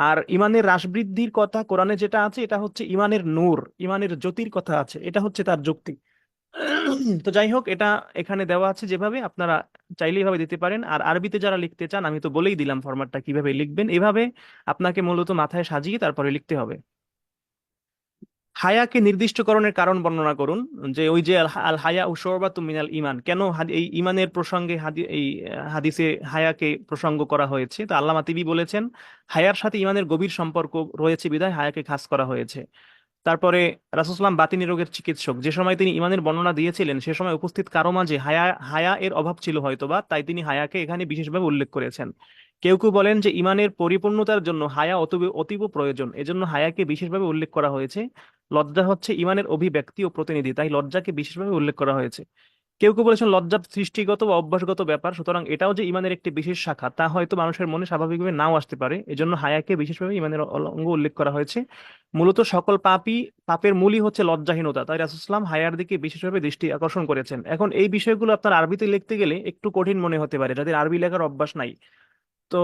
আর ইমানের হ্রাস বৃদ্ধির কথা কোরআনে যেটা আছে, এটা হচ্ছে ইমানের নূর, ইমানের জ্যোতির কথা আছে, এটা হচ্ছে তার যুক্তি। তো যাই হোক, এটা এখানে দেওয়া আছে যেভাবে, আপনারা চাইলেই ভাবে দিতে পারেন। আর আরবিতে যারা লিখতে চান, আমি তো বলেই দিলাম ফরম্যাটটা কিভাবে লিখবেন, এভাবে আপনাকে মূলত মাথায় সাজিয়ে তারপরে লিখতে হবে। হায়াকে নির্দিষ্টকরণের কারণ বর্ণনা করুন। যে ওই যে আল আল হায়া ও শুরবাতুম মিনাল ইমান, কেন এই ইমানের প্রসঙ্গে হাদিসে হায়াকে প্রসঙ্গ করা হয়েছে? তো আল্লামা তিবি বলেছেন, হায়ার সাথে ইমানের গভীর সম্পর্ক রয়েছে বিধায় হায়াকে খাস করা হয়েছে। তারপরে রাসূল সাল্লাল্লাহু আলাইহি ওয়াসাল্লাম বাতিনি রোগের চিকিৎসক, যে সময় তিনি ইমানের বর্ণনা দিয়েছিলেন, সে সময় উপস্থিত কারো মাঝে হায়া হায়া এর অভাব ছিল হয়তোবা, তাই তিনি হায়াকে এখানে বিশেষভাবে উল্লেখ করেছেন। কেউ কেউ বলেন যে ইমানের পরিপূর্ণতার জন্য হায়া অতীব অতীব প্রয়োজন, এজন্য হায়াকে বিশেষভাবে উল্লেখ করা হয়েছে। লজ্জা হচ্ছে ইমানের অভিব্যক্তি ও প্রতিনিধি, তাই লজ্জাকে বিশেষভাবে উল্লেখ করা হয়েছে। কেউ কেউ বলেছেন লজ্জা সৃষ্টিগত বা অভ্যাসগত ব্যাপার, সুতরাং এটাও যে ইমানের একটি বিশেষ শাখা তা হয়তো মানুষের মনে স্বাভাবিকভাবে নাও আসতে পারে, এজন্য হায়াকে বিশেষভাবে ইমানের অঙ্গ উল্লেখ করা হয়েছে। মূলত সকল পাপের মূলই হচ্ছে লজ্জাহীনতা, তাই রাসূলুল্লাহ সাল্লাল্লাহু আলাইহি ওয়াসাল্লাম হায়ার দিকে বিশেষভাবে দৃষ্টি আকর্ষণ করেছেন। এখন এই বিষয়গুলো আপনার আরবিতে লিখতে গেলে একটু কঠিন মনে হতে পারে যাদের আরবি লেখার অভ্যাস নাই। তো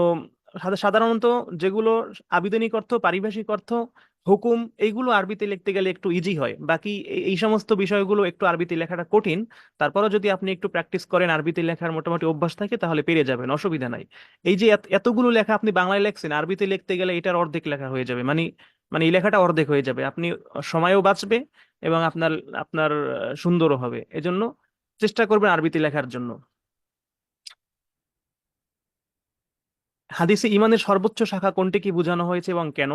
সাধারণত যেগুলো আবিধানিক অর্থ, পারিভাষিক অর্থ, হুকুম, এইগুলো আরবিতে লিখতে গেলে একটু ইজি হয়। বাকি এই সমস্ত বিষয়গুলো একটু আরবিতে লেখাটা কঠিন। তারপরেও যদি আপনি একটু প্র্যাকটিস করেন, আরবিতে লেখার মোটামুটি অভ্যাস থাকে, তাহলে পেরে যাবেন, অসুবিধা নাই। এই যে এতগুলো লেখা আপনি বাংলায় লেখছেন, আরবিতে লিখতে গেলে এটার অর্ধেক লেখা হয়ে যাবে, মানে মানে এই লেখাটা অর্ধেক হয়ে যাবে, আপনি সময়ও বাঁচবে এবং আপনার আপনার সুন্দরও হবে। এজন্য চেষ্টা করবেন আরবিতে লেখার জন্য। হাদিসে ইমানের সর্বোচ্চ শাখা কোনটি, কি বোঝানো হয়েছে এবং কেন?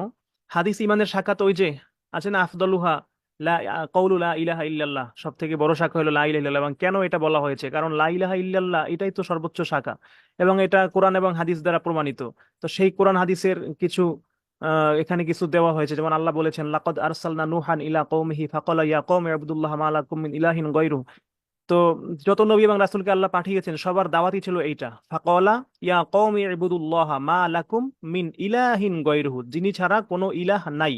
হাদিস ইমানের শাখা তো ওই যে আছে না, আফদলুহা লা কওলু লা ইলাহা ইল্লাল্লাহ, সব থেকে বড় শাখা হলো লা ইলাহা ইল্লাল্লাহ। এবং কেন এটা বলা হয়েছে? কারণ লা ইলাহা ইল্লাল্লাহ এটাই তো সর্বোচ্চ শাখা, এবং এটা কোরআন এবং হাদিস দ্বারা প্রমাণিত। তো সেই কোরআন হাদিসের কিছু এখানে কিছু দেওয়া হয়েছে, যেমন আল্লাহ বলেছেন, লাকাদ আরসালনা নূহান ইলা কওমিহি ফাকালা ইয়া কওমি ইবুদুল্লাহ মা লাকুম মিন ইলাহিন গায়রুহু। তো যত নবী এবং রাসূলকে আল্লাহ পাঠিয়েছেন, সবার দাওয়াতই ছিল এইটা, ফাকালা ইয়া কওমি ইবুদুল্লাহ মা লাকুম মিন ইলাহিন গায়রুহু, যিনি ছাড়া কোনো ইলাহ নাই।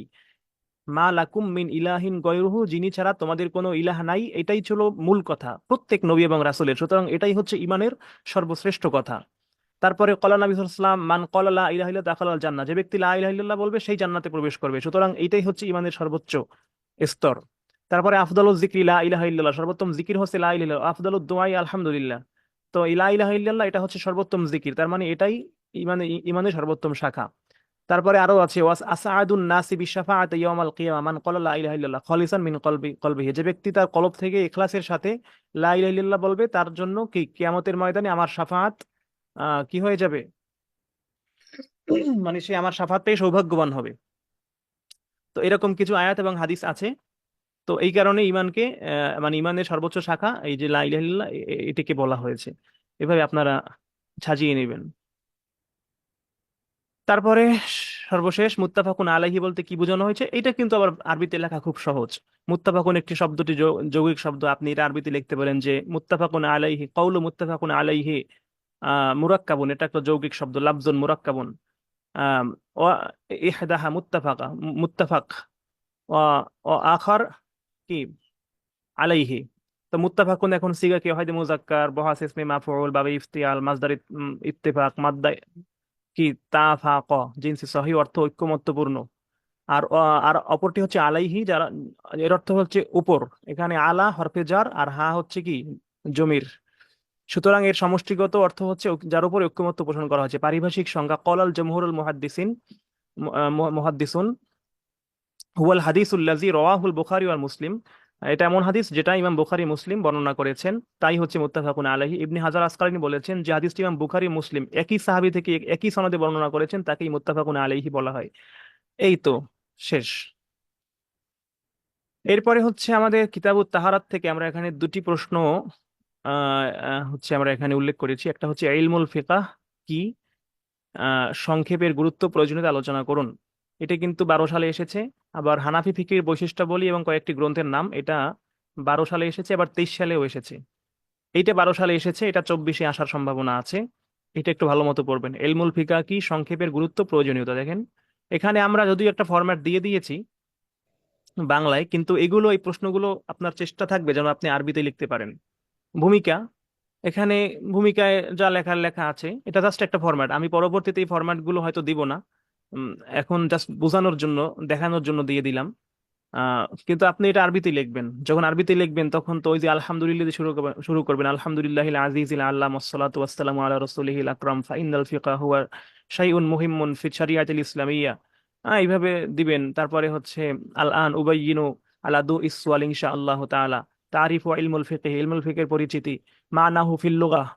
মা লাকুম মিন ইলাহিন গয়রুহু, যিনি ছাড়া তোমাদের কোনো ইলাহ নাই, এটাই ছিল মূল কথা প্রত্যেক নবী এবং রাসূলের। সুতরাং এটাই হচ্ছে ইমানের সর্বশ্রেষ্ঠ কথা। তারপরে কলা নবী সাল্লাল্লাহু আলাইহি ওয়াসাল্লাম, মান ক্বালা লা ইলাহা ইল্লাল্লাহ দাখালাল জান্নাহ, যে ব্যক্তি লা ইলাহা ইল্লাল্লাহ বলবে সেই জান্নাতে প্রবেশ করবে। সুতরাং এটাই হচ্ছে ইমানের সর্বোচ্চ স্তর। তারপরে আফদালুজ যিকরি লা ইলাহা ইল্লাল্লাহ, সর্বোত্তম জিকির হচ্ছে লা ইলাহা ইল্লাল্লাহ। আফদালুদ দুআই আলহামদুলিল্লাহ। তো এই লা ইলাহা ইল্লাল্লাহ এটা হচ্ছে সর্বোত্তম জিকির, তার মানে এটাই ইমানের সর্বোত্তম শাখা। তারপরে আরো আছে, ওয়াস আসাদুন নাসি বিশাফাআতি ইয়াউমাল কিয়ামা মান ক্বালা লা ইলাহা ইল্লাল্লাহ খালিসান মিন কলবিহি, যে ব্যক্তি তার কলব থেকে ইখলাসের সাথে লা ইলাহা ইল্লাল্লাহ বলবে, তার জন্য কি কিয়ামতের ময়দানে আমার শাফাআত কি হয়ে যাবে, মানে সে আমার শাফাআত পেয়ে সৌভাগ্যবান হবে। তো এরকম কিছু আয়াত এবং হাদিস আছে। তো এই কারণে ইমানকে মানে ইমানের সর্বোচ্চ শাখা এই যে লা ইলাহা ইল্লাল্লাহ, এটাকে বলা হয়েছে। এভাবে আপনারা সাজিয়ে নেবেন। তারপরে সর্বশেষ মুত্তাফাকুন আলাইহি বলতে কি বোঝানো হয়েছে, এটা কিন্তু আবার আরবিতে লেখা খুব সহজ। মুত্তাফাকুন একটি শব্দটি যৌগিক শব্দ, আপনি এটা আরবিতে লিখতে পারেন যে মুত্তাফাকুন আলাইহি, কওলু মুত্তাফাকুন আলাইহি মুরাক্কাবুন, এটা একটা যৌগিক শব্দ, লাফজুন মুরাক্কাবুন। আহ ইহদাহা মুত্তাফাকা, মুত্তাফাক, ও আখার কি আলাইহি। তো মুত্তাফাকুন এখন সিগা কি হয়, যে মুজাক্কার, বহাস ইসমে মাফউল, বাবে ইফতিআল, মাসদার ইত্তেফাক, মাদ্দা কি তাফাক, জিনসি সহি, অর্থ ঐক্যমত্যপূর্ণ। আর আর অপরটি হচ্ছে আলাইহি, যারা এর অর্থ হচ্ছে উপর। এখানে আলা হরফে জার, আর হা হচ্ছে কি জমির। সুতরাং এর সমষ্টিগত অর্থ হচ্ছে যার উপর ঐক্যমত্য পোষণ করা হয়েছে। পারিভাষিক সংজ্ঞা, কলাল জমহুরুল মুহাদ্দিসুন হুয়াল হাদিসুল্লাযী রাওয়াহুল বুখারী ওয়াল মুসলিম, এটা এমন হাদিস যেটা ইমাম বুখারী মুসলিম বর্ণনা করেছেন, তাই হচ্ছে মুত্তাফাকুন আলাইহি। ইবনে হাজার আসকালানী বলেছেন যে হাদিসটি ইমাম বুখারী মুসলিম একই সাহাবী থেকে একই সনদে বর্ণনা করেছেন, তাকেই মুত্তাফাকুন আলাইহি বলা হয়। এই তো শেষ। এরপরে হচ্ছে আমাদের কিতাবুত তাহারাত থেকে আমরা এখানে দুটি প্রশ্ন হচ্ছে আমরা এখানে উল্লেখ করেছি। একটা হচ্ছে ইলমুল ফিকাহ কি, সংক্ষেপের গুরুত্ব প্রয়োজনীয়তা আলোচনা করুন। এটা কিন্তু 12 সালে এসেছে। আবার হানাফি ফিকির বৈশিষ্ট্যাবলী এবং কয়েকটি গ্রন্থের নাম, এটা 12 সালে এসেছে, আবার 23 সালেও এসেছে। এইটা 12 সালে এসেছে, এটা 24-এ আসার সম্ভাবনা আছে। এটা একটু ভালো মতো পড়বেন। এলমুল ফিকাহ কি, সংক্ষেপের গুরুত্ব প্রয়োজনীয়তা। দেখেন এখানে আমরা যদিও একটা ফরম্যাট দিয়ে দিয়েছি বাংলায়, কিন্তু এগুলো, এই প্রশ্নগুলো আপনার চেষ্টা থাকবে যেন আপনি আরবিতে লিখতে পারেন। ভূমিকা, এখানে ভূমিকায় যা লেখার লেখা আছে, এটা জাস্ট একটা ফরম্যাট। আমি পরবর্তীতে এই ফরম্যাট গুলো হয়তো দিব না, এখন জাস্ট বোঝানোর জন্য, দেখানোর জন্য দিয়ে দিলাম। কিন্তু আপনি এটা আরবিতে লিখবেন। যখন আরবিতে লিখবেন তখন তো ওই যে আলহামদুলিল্লাহ দিয়ে শুরু করবেন, আলহামদুলিল্লাহিল আজিজিল আল্লাহ ওয়াসসালাতু ওয়াসসালামু আলা রাসূলিহিল আকরাম ফাইনাল ফিকাহ হুয়া শাইউন মুহিম্মুন ফি শরিয়াতিল ইসলামিয়্যা। এইভাবে দিবেন। তারপরে হচ্ছে আল আন উবাইয়িনু আলা দু ইসওয়াল ইনশাআল্লাহ তাআলা তারিফ ওয়া ইলমুল ফিকহ, ইলমুল ফিকহের পরিচিতি, মানাহু ফিল লুগাহ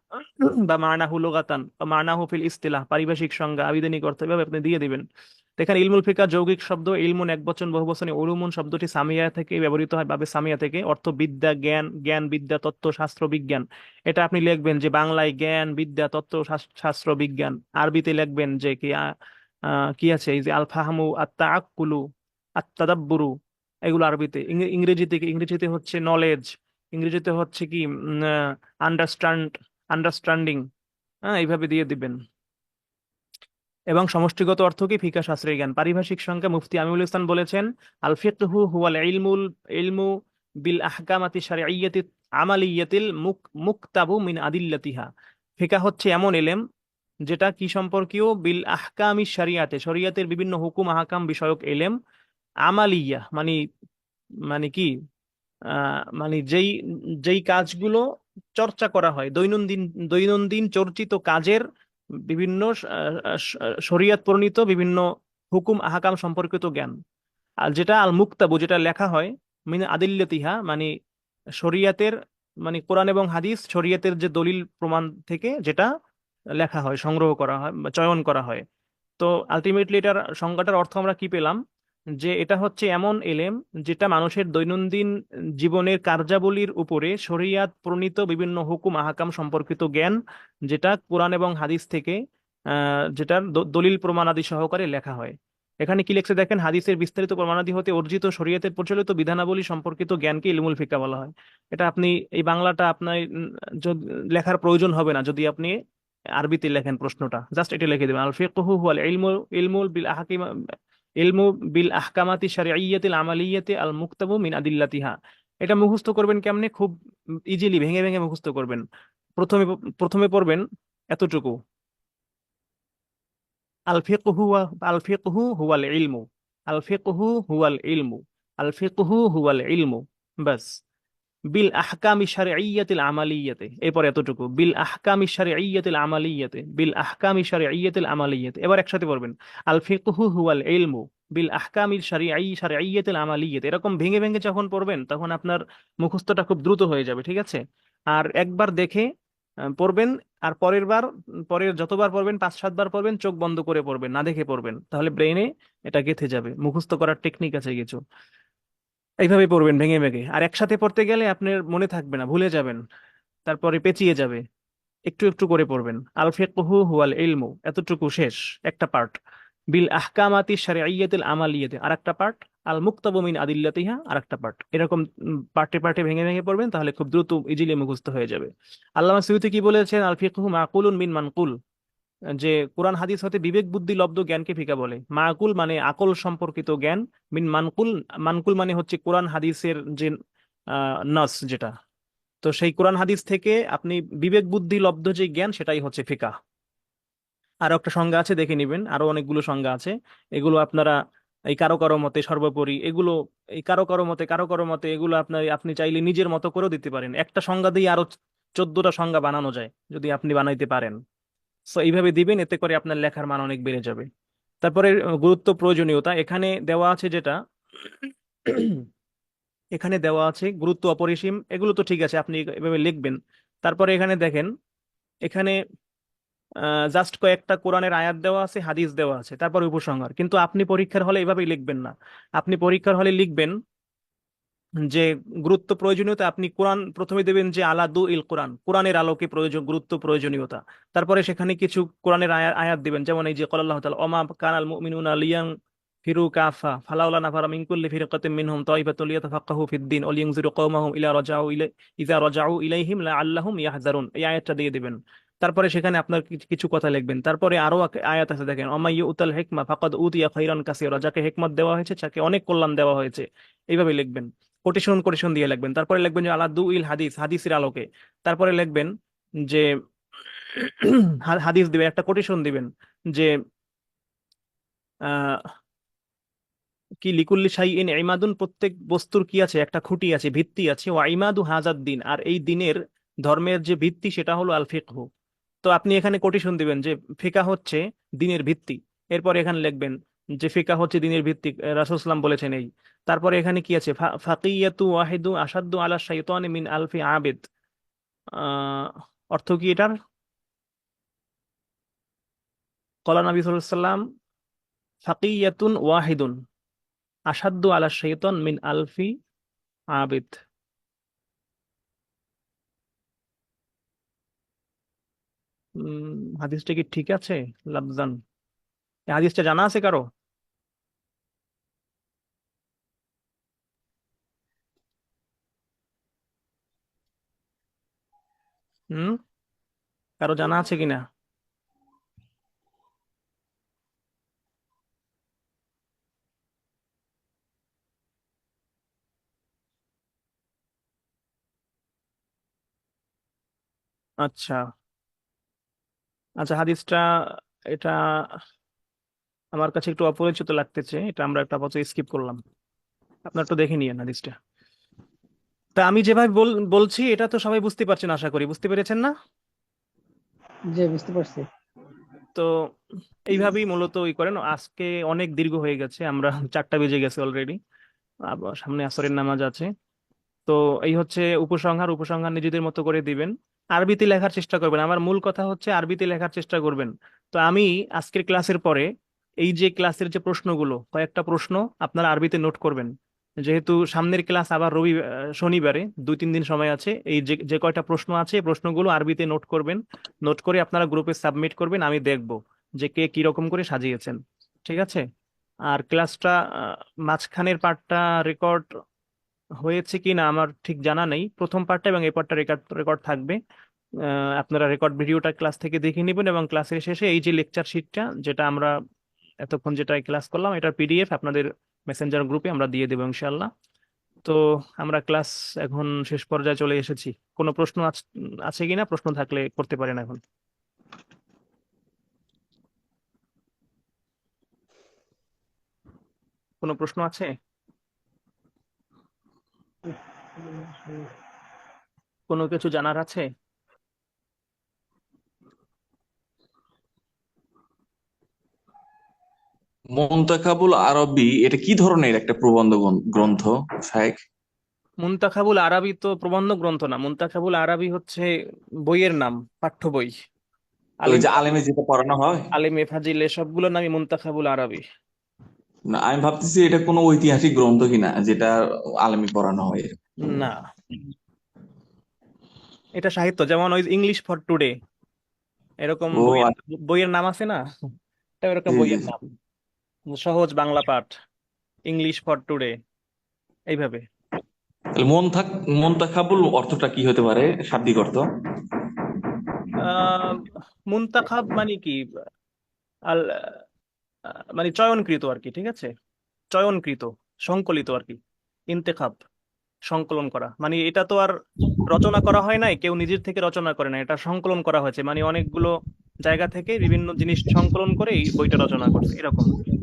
বা মানাহু লুগাতান বা মানাহু ফিল ইসতিলাহ, পারিভাষিক সংজ্ঞা, আবিধানিক অর্থ, এভাবে আপনি দিয়ে দিবেন। দেখেন ইলমুল ফিকাহ যৌগিক শব্দ, ইলমুন একবচন বহুবচনে, উলুমুন শব্দটি সামিয়া থেকে ব্যবহৃত হয়, বাবে সামিয়া থেকে, অর্থ বিদ্যা, জ্ঞান, জ্ঞান বিদ্যা তত্ত্ব শাস্ত্র বিজ্ঞান। এটা আপনি লিখবেন যে বাংলায় জ্ঞান বিদ্যা তত্ত্ব শাস্ত্র বিজ্ঞান। আরবিতে লিখবেন যে কি কি আছে, এই যে আল ফাহমু আত্তাআক্কুলু আত্তাদাব্বুরু, এগুলো আরবিতে। ইংরেজিতে হচ্ছে নলেজ, ইংরেজিতে হচ্ছে কি আন্ডারস্ট্যান্ড, আন্ডারস্ট্যান্ডিং। এইভাবে দিয়ে দিবেন। এবং সমষ্টিগত অর্থ কি, ফিকাহ শাস্ত্রের জ্ঞান। পারিভাষিক সংজ্ঞা মুফতি আমিউল ইহসান বলেছেন, আল ফিকহু হুয়াল ইলমু বিল আহকামাতি শারঈয়্যাতি আমালিয়াতিল মুকতাবু মিন আদিল্লাতিহা। ফিকাহ হচ্ছে এমন এলেম যেটা কি সম্পর্কীয়, বিল আহকামি শরিয়াতে, শরিয়াতের বিভিন্ন হুকুম আহকাম বিষয়ক এলেম, আমালিয়া মানে, মানে কি, মানে যেই যেই কাজগুলো চর্চা করা হয়, দৈনন্দিন দৈনন্দিন চর্চিত কাজের বিভিন্ন শরিয়ত প্রণীত বিভিন্ন হুকুম আহকাম সম্পর্কিত জ্ঞান। আর যেটা আল মুক্তাবু, যেটা লেখা হয়, মিন আদিল্লাতিহা মানে শরিয়াতের, মানে কোরআন এবং হাদিস, শরিয়তের যে দলিল প্রমাণ থেকে যেটা লেখা হয়, সংগ্রহ করা হয় বা চয়ন করা হয়। তো আলটিমেটলি এটার সংজ্ঞাটার অর্থ আমরা কি পেলাম, যে এটা হচ্ছে এমন এলেম যেটা মানুষের দৈনন্দিন জীবনের কার্যাবলীর উপরে শরিয়াত প্রণীত বিভিন্ন হুকুম আহকাম সম্পর্কিত জ্ঞান, যেটা কোরআন এবং হাদিস থেকে যেটার দলিল প্রমাণাদি সহকারে লেখা হয়। এখানে কি লেখছে দেখেন, হাদিসের বিস্তারিত প্রমাণাদি হতে অর্জিত শরীয়তের প্রচলিত বিধানাবলী সম্পর্কিত জ্ঞানকে ইলমুল ফিকহ বলা হয়। এটা আপনি, এই বাংলাটা আপনার লেখার প্রয়োজন হবে না যদি আপনি আরবিতে লেখেন। প্রশ্নটা জাস্ট এটা লিখে দেবেন, আল ফিকহু হুয়াল ইলমু, ইলমুল বিল আহকিম, ইলমু বিল আহকামাতি শারঈয়্যাতিল আমালিয়্যাতি আল মুক্তাবু মিন আদিল্লাতিহা। এটা মুখস্থ করবেন কেমনে, খুব ইজিলি ভেঙে ভেঙে মুখস্থ করবেন। প্রথমে প্রথমে পড়বেন এতটুকু, আল ফিকহু আল ফিকহু হুয়াল ইলমু, আল ফিকহু হুয়াল ইলমু, আল ফিকহু হুয়াল ইলমু, বাস। বিল আহকামি শারঈয়্যাতিল আমালিয়্যাতে, এরপর এতটুকু, বিল আহকামি শারঈয়্যাতিল আমালিয়্যাতে, বিল আহকামি শারঈয়্যাতিল আমালিয়্যাতে। এবার একসাথে পড়বেন, আল ফিকহু হুয়াল ইলমু বিল আহকামিল শারঈয়্যাতিল আমালিয়্যাতে। এরকম ভেঙে ভেঙে যখন পড়বেন তখন আপনার মুখস্থটা খুব দ্রুত হয়ে যাবে, ঠিক আছে? আর একবার দেখে পড়বেন, আর পরের বার, পরের যতবার পড়বেন, 5-7 বার পড়বেন, চোখ বন্ধ করে পড়বেন, না দেখে পড়বেন, তাহলে ব্রেনে এটা গেঁথে যাবে। মুখস্থ করার টেকনিক আছে কিছু, এইভাবে পড়বেন ভেঙে ভেঙে। আর একসাথে পড়তে গেলে আপনার মনে থাকবে না, ভুলে যাবেন, তারপরে পেঁচিয়ে যাবে। একটু একটু করে পড়বেন। আল ফিকহু হুয়াল ইলমু, এতটুকু শেষ একটা পার্ট। বিল আহকামাতি শারঈয়্যাতিল আমালিয়াতি আরেকটা পার্ট। আল মুক্তাবু মিন আদিল্লাতিহা আরেকটা পার্ট। এরকম পার্টে পার্টে ভেঙে ভেঙে পড়বেন, তাহলে খুব দ্রুত ইজিলি মুখস্থ হয়ে যাবে। আল্লামা সিউতি কি বলেছেন, আল ফিকহু মাকুলুন মিন মানকুল, যে কোরআন হাদিস হতে বিবেক বুদ্ধি লব্ধ জ্ঞানকে ফিকা বলে। মাকুল মানে আকল সম্পর্কিত জ্ঞান, মিন মানকুল, মানকুল মানে হচ্ছে কোরআন হাদিসের যে নাস যেটা, তো সেই কোরআন হাদিস থেকে আপনি বিবেক বুদ্ধি লব্ধ যে জ্ঞান, সেটাই হচ্ছে ফিকাহ। আরো একটা সংজ্ঞা আছে, দেখে নিবেন, আরো অনেকগুলো সংজ্ঞা আছে। এগুলো আপনারা এই কারো কারো মতে সর্বোপরি এগুলো, এই কারো কারো মতে এগুলো আপনার, আপনি চাইলে নিজের মতো করেও দিতে পারেন। একটা সংজ্ঞা দিয়ে আরো 14টা সংজ্ঞা বানানো যায় যদি আপনি বানাইতে পারেন। সো এইভাবে দিবেন, এতে করে আপনার লেখার মান অনেক বেড়ে যাবে। তারপরে গুরুত্ব প্রয়োজনীয়তা এখানে দেওয়া আছে যেটা, এখানে দেওয়া আছে গুরুত্ব অপরিসীম, এগুলো তো ঠিক আছে, আপনি এভাবে লিখবেন। তারপরে এখানে দেখেন, এখানে জাস্ট কয়েকটা কোরআনের আয়াত দেওয়া আছে, হাদিস দেওয়া আছে, তারপর উপসংহার। কিন্তু আপনি পরীক্ষার হলে এভাবেই লিখবেন না। আপনি পরীক্ষার হলে লিখবেন যে গুরুত্ব প্রয়োজনীয়তা, আপনি কোরআন প্রথমে দেবেন যে আলা দু ইল কোরআন, কোরআনের আলোকে প্রয়োজন, গুরুত্ব প্রয়োজনীয়তা। তারপরে সেখানে কিছু কোরআনের আয়াত দিবেন, যেমন এই যে ক্বাল আল্লাহু তাআলা ওমা কানাল মুমিনুনা লিয়াং ফিরু কাফা ফালাউলা নাফারা মিন কুল্লি ফিরকাতিন মিনহুম তাইফাতুন লিয়াতাফাক্কাহু ফিদ-দীন ওয়া লিয়ানযিরু কওমাহুম ইযা রাজাউ ইলাইহিম লাআল্লাহুম ইয়াহযারুন, এই আয়াতটা দিয়ে দিবেন। তারপরে সেখানে আপনার কিছু কথা লিখবেন। তারপরে আরো আয়াত আছে, দেখেন ওমাই ইউতাল হিকমা ফাকাদ উতিয়া খাইরান কাসীরা, যাকে হিকমত দেওয়া হয়েছে তাকে অনেক কল্যাণ দেওয়া হয়েছে। এইভাবে লিখবেন, কোটেশন কোটেশন দিয়ে লিখবেন। তারপরে লিখবেন যে আলা দু ইল হাদিস, হাদিসের আলোকে। তারপরে লিখবেন যে হাদিস দিবেন, একটা কোটেশন দিবেন যে আহ কি লিকুল্লি শাইইন ইমাদুন, প্রত্যেক বস্তুর কি আছে, একটা খুঁটি আছে, ভিত্তি আছে। ওয়া ইমাদু হাজাদ দিন, আর এই দিনের ধর্মের যে ভিত্তি সেটা হলো আল ফিকহু। তো আপনি এখানে কোটেশন দিবেন যে ফিকাহ হচ্ছে দিনের ভিত্তি। এরপর এখানে লিখবেন যে ফিকাহ হচ্ছে দিনের ভিত্তি, রাসূল সাল্লাল্লাহু আলাইহি ওয়াসাল্লাম বলেছেন এই। তারপরে এখানে কি আছে, ফাকিয়াতু ওয়াহিদু আসাদ্দু আলা শাইতানি মিন আলফি আবিদ। আহ অর্থ কি এটার? কলা নবী সাল্লাল্লাহু আলাইহি ওয়াসাল্লাম ফাকিয়াতুন ওয়াহিদুন আসাদ্দু আলা শাইতান মিন আলফি আবিদ। হাদিসটা কি ঠিক আছে লাফজান? এই হাদিসটা জানা আছে কারো? হুম, কারো জানা আছে কিনা? আচ্ছা, আচ্ছা, হাদিসটা এটা আমার কাছে একটু অপরিচিত লাগতেছে, এটা আমরা একটা আপাতত স্কিপ করলাম। আপনার একটু দেখে নিয়েন হাদিসটা। তা আমি যেভাবে বলছি এটা তো সবাই বুঝতে পারছেন, আশা করি বুঝতে পেরেছেন না? জি, বুঝতে পারছি। তো এইভাবেই মূলত ই করেন। আজকে অনেক দীর্ঘ হয়ে গেছে, আমরা 4টা বেজে গেছে অলরেডি, আবার সামনে আসরের নামাজ আছে। তো এই হচ্ছে উপসংহার, উপসংহার নিজেদের মতো করে দিবেন। আরবিতে লেখার চেষ্টা করবেন, আমার মূল কথা হচ্ছে আরবিতে লেখার চেষ্টা করবেন। তো আমি আজকের ক্লাসের পরে এই যে ক্লাসের যে প্রশ্নগুলো, কয়েকটা প্রশ্ন আপনারা আরবিতে নোট করবেন। যেহেতু সামনের ক্লাস আবার শনিবারে 2-3 দিন সময় আছে, এই যে যে কয়টা প্রশ্ন আছে এই প্রশ্নগুলো আরবিতে নোট করবেন। নোট করে আপনারা গ্রুপে সাবমিট করবেন, আমি দেখব যে কে কি রকম করে সাজিয়েছেন। ঠিক আছে? আর ক্লাসটা মাঝখানের পার্টটা রেকর্ড হয়েছে কি না আমার ঠিক জানা নেই, প্রথম পার্টটা এবং এই পার্টটা রেকর্ড রেকর্ড থাকবে। আপনারা রেকর্ড ভিডিওটা ক্লাস থেকে দেখে নেবেন, এবং ক্লাসের শেষে এই যে লেকচার শিটটা, যেটা আমরা এতক্ষণ যেটা ক্লাস করলাম, এটার পিডিএফ আপনাদের মেসেঞ্জার গ্রুপে আমরা দিয়ে দেবো ইনশাল্লাহ। তো আমরা ক্লাস এখন শেষ পর্যায়ে চলে এসেছি। কোনো প্রশ্ন আছে কিনা? প্রশ্ন থাকলে করতে পারেন এখন। কোনো প্রশ্ন আছে? কোনো কিছু জানার আছে? মুনতাখাবুল আরবি এটা কি ধরনের একটা প্রবন্ধ গ্রন্থ, শায়েখ? মুনতাখাবুল আরাবি তো প্রবন্ধ গ্রন্থ না, মুনতাখাবুল আরাবি হচ্ছে বইয়ের নাম, পাঠ্য বই। ওই আলিম, যে আলেমে যেটা পড়ানো হয়? আলিম এফাজিল এসবগুলোর নামই মুনতাখাবুল আরাবি। না, আমি ভাবতেছি এটা কোনো ঐতিহাসিক গ্রন্থ কিনা যেটা আলেমে পড়ানো হয়। না, এটা সাহিত্য, যেমন ওই ইংলিশ ফর টুডে, এরকম ও বইয়ের আচ্ছা, বইয়ের নাম আছে না, এটা এরকম জি জি বইয়ের জি। নাম। সহজ বাংলা পাঠ, ইংলিশ ফর টুডে, এইভাবে। তাহলে মুনতাখাবুল অর্থটা কি হতে পারে, শাব্দিক অর্থ? আহ মুনতাখাব মানে কি? আল মানে চয়নকৃত আর কি, ঠিক আছে? চয়নকৃত, সংকলিত আর কি। ইন্তেখাব, সংকলন করা, মানে এটা তো আর রচনা করা হয় নাই, কেউ নিজের থেকে রচনা করে না, এটা সংকলন করা হয়েছে, মানে অনেকগুলো জায়গা থেকে বিভিন্ন জিনিস সংকলন করে এই বইটা রচনা করছে, এরকম আর কি।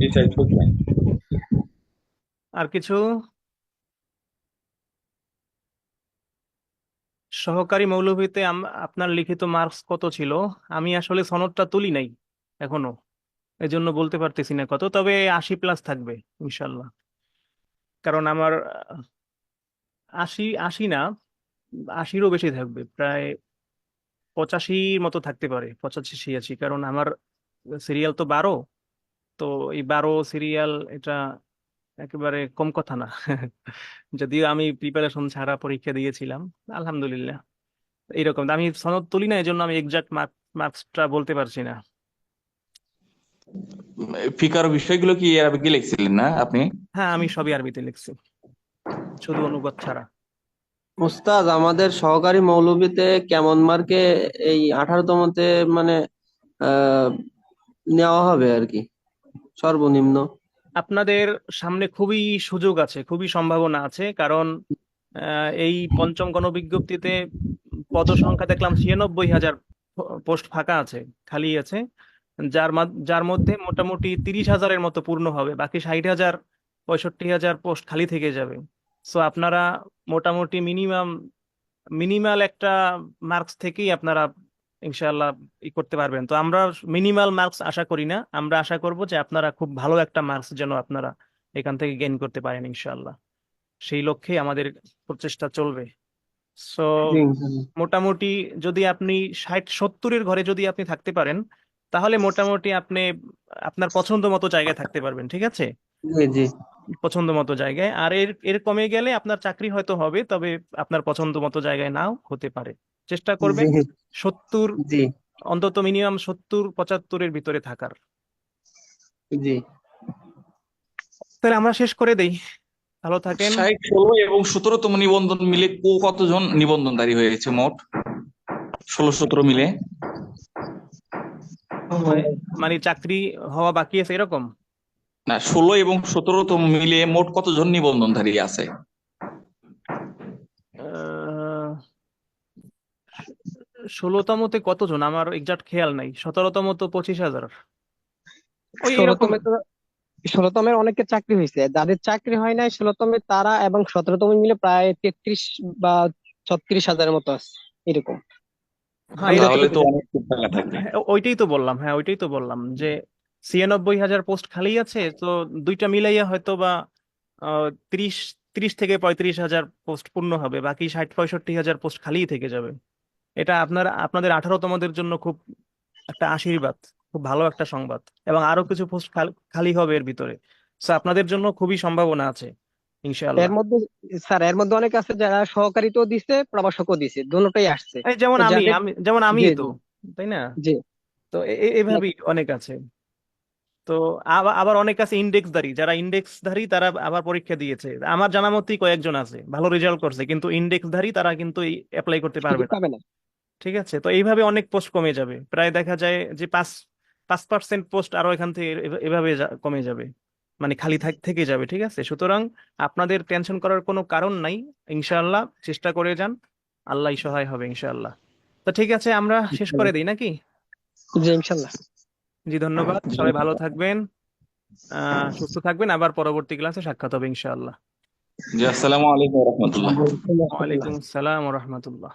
এটাই বুঝলাম। আর কিছু? সহকারী মৌলভীতে আপনার লিখিত মার্কস কত ছিল? আমি আসলে সনদটা তুলি নাই এখনো, এজন্য বলতে পারতেছি না কত, তবে 80+ থাকবে ইনশাল্লাহ। কারণ আমার 80, 80 না, 80-ও বেশি থাকবে, প্রায় 85-র মতো থাকতে পারে, 85-86, কারণ আমার সিরিয়াল তো 12। তো এই 12 সিরিয়াল, এটা একেবারে কম কথা না। যদিও আমি প্রিপারেশন ছাড়া পরীক্ষা দিয়েছিলাম, আলহামদুলিল্লাহ এইরকম। আমি সনদ তুলি না, এই জন্য আমি এক্সাক্ট মার্কসটা বলতে পারছি না। ফিকার বিষয়গুলো কি আরবিতে লিখছিলেন না আপনি? হ্যাঁ, আমি সবই আরবিতে লিখছি, শুধু অনুবাদ ছাড়া। উস্তাদ, আমাদের সহকারী মৌলবীতে কেমন মার্কে এই 18তমতে মানে আহ নেওয়া হবে আর কি, সর্বনিম্ন? আপনাদের সামনে খুবই সুযোগ আছে, খুবই সম্ভাবনা আছে, কারণ এই পঞ্চম গণবিজ্ঞপ্তিতে পদ সংখ্যা দেখলাম 96,000 পোস্ট ফাঁকা আছে, খালি আছে, যার মধ্যে মোটামুটি 30,000-এর মতো পূর্ণ হবে, বাকি 60,000 65,000 পোস্ট খালি থেকে যাবে। সো আপনারা মোটামুটি মিনিমাল একটা মার্কস থেকেই আপনারা ইনশাআল্লাহ করতে পারবেন। তো আমরা মিনিমাল মার্কস আশা করি না, আমরা আশা করব যে আপনারা খুব ভালো একটা মার্কস যেন আপনারা এখান থেকে গেইন করতে পারেন ইনশাআল্লাহ। সেই লক্ষ্যে আমাদের প্রচেষ্টা চলবে। সো জি, ইনশাল্লাহ। মোটামুটি যদি আপনি 60-70-এর ঘরে যদি আপনি থাকতে পারেন, তাহলে মোটামুটি আপনি আপনার পছন্দ মতো জায়গায় থাকতে পারবেন, ঠিক আছে? জি, জি, পছন্দ মতো জায়গায়। আর এর এর কমে গেলে আপনার চাকরি হয়তো হবে, তবে আপনার পছন্দ মতো জায়গায় নাও হতে পারে। চেষ্টা করবেন জি, 70, জি, অন্তত মিনিমাম 70-75-এর ভিতরে থাকার। জি। তাহলে আমরা শেষ করে দেই, ভালো থাকেন। 60, 16 এবং 17তম নিবন্ধন মিলে কতজন নিবন্ধনধারী হয়েছে মোট? 16, 17 মিলে? মানে চাকরি হওয়া বাকি আছে এরকম? না, 16 এবং 17তম মিলে মোট কতজন নিবন্ধনধারী আছে? 16তমতে কতজন আমার এক্সাক্ট খেয়াল নাই, 17তম তো 25,000, ওই এরকম। 16তমে তো 16তমের অনেকের চাকরি হয়েছে, যাদের চাকরি হয় নাই 16তমে তারা এবং 17তমে মিলে প্রায় 33 বা 36,000-এর মতো আছে এরকম। হ্যাঁ আমি এরকম। তাহলে যতটুকু তো জানি। অনেক টাকা থাকে। ওইটাই তো বললাম, হ্যাঁ ওইটাই তো বললাম যে 96,000 পোস্ট খালি আছে, তো দুইটা মিলাইয়া হয়তো বা 30 30 থেকে 35,000 পোস্ট পূর্ণ হবে, বাকি 60-65,000 পোস্ট খালিই থেকে যাবে। এটা আপনাদের 18তমদের জন্য খুব একটা আশীর্বাদ, খুব ভালো একটা সংবাদ, এবং আরো কিছু পোস্ট খালি হবে এর ভিতরে। সো আপনাদের জন্য খুবই সম্ভাবনা আছে এর ইনশাআল্লাহ। মধ্যে স্যার, এর মধ্যে অনেক আছে যারা সহকারীতেও দিছে, প্রভাষকও দিছে, দুটোটাই আসছে। এই যেমন তো আমি যাদের, আমি যেমন আমি জি, তো, জি, তাই না? জি, তো এভাবেই অনেক আছে। তো আবার আবার অনেক আছে ইন্ডেক্সধারী, যারা ইন্ডেক্সধারী তারা আবার পরীক্ষা দিয়েছে, আমার জানা মতেই কয়েকজন আছে ভালো রেজাল্ট করছে, কিন্তু ইন্ডেক্সধারী তারা কিন্তু অ্যাপ্লাই করতে পারবে সুযোগ না। পাবে না। ঠিক আছে, তো এইভাবে অনেক পোস্ট কমে যাবে, প্রায় দেখা যায় যে 5% পোস্ট আরো এখান থেকে এভাবে কমে যাবে, মানে খালি থেকে যাবে। ঠিক আছে, সুতরাং আপনাদের টেনশন করার কোনো কারণ নাই, ইনশাআল্লাহ চেষ্টা করে যান, আল্লাহ সহায় হবে ইনশাআল্লাহ। তো ঠিক আছে, আমরা শেষ করে দিই নাকি? জি, ইনশাল্লাহ। জি, ধন্যবাদ, সবাই ভালো থাকবেন, সুস্থ থাকবেন, আবার পরবর্তী ক্লাসে সাক্ষাৎ হবে ইনশাআল্লাহ। জি, আসসালামু আলাইকুম ওয়া রাহমাতুল্লাহ। ওয়ালাইকুম আসসালাম ওয়া রাহমাতুল্লাহ।